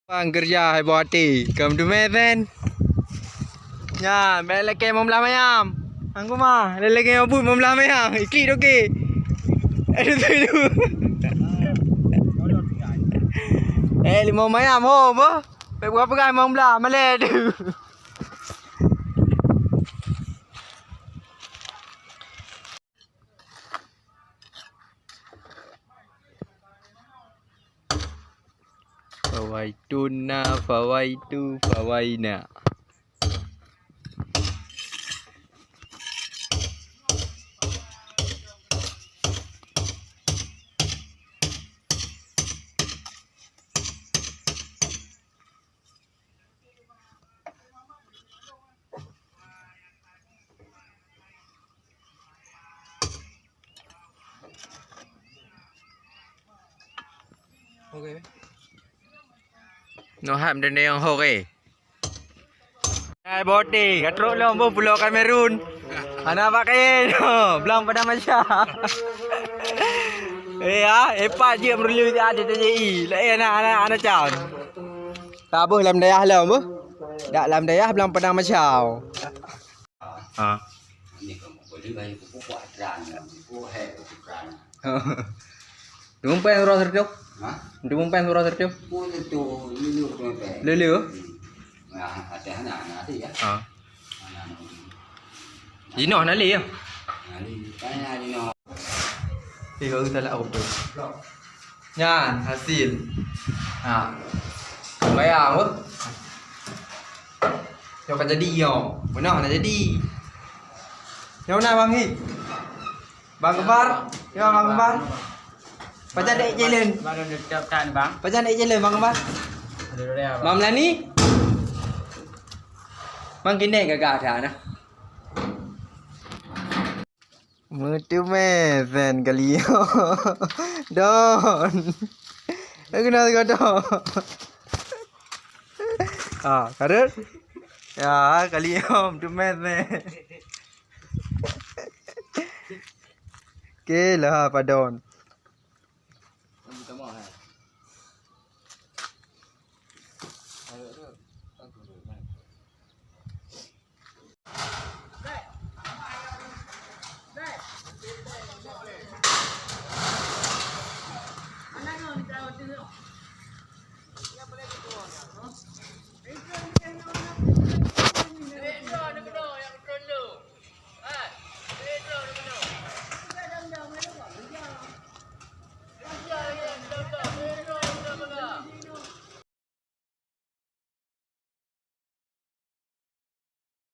Bang kerja hai body. Come to me then. Ya, lelaki mau belah ayam. Angku mah, lelaki mau mau belah ayam. Ikli okey. Aduh tu. Lima ayam ho, bo. Berapa kan mau belah malai tu. Fawaituna, fawaitu, fawaina. Okay. No ham dan yang hore. Hai body, katrok lombo Pulau Kamerun. Anak pakai no, belum pada Malaysia. Epak je perlu ada TJI. Lai anak caw. Tak apa dalam dayah lah bu. Tak dalam dayah belum pada Malaysia. Ha. Ni kamu boleh bayar pupuk kuadran, pupuk hai kuadran. Tumpen surah tertiup. Ha? Tumpen surah tertiup. Pupuk itu lulu tumpen. Lulu. Nah, ada anak-anak tu ya. Ha. Anak-anak. Dino nak li ya. Ni tanya Dino. Tiga kita lah apa? Nyan hasil. Ha. Bayar apa? Yang akan jadi yo. Benar nak jadi. Yang mana bang Hi? Bang Kembar? Ya bang Kembar. Pacar dek jalan. Bang ada ucapkan bang. Pacar dek jalan bang Kembar. Ada dia bang. Mam Lani. Bang kini gagak dah nah. Mutu mesen kali yo. Don. Aku nak kata. Ah, karut. Ya, kali yo mutu mesen. Ke lah padon.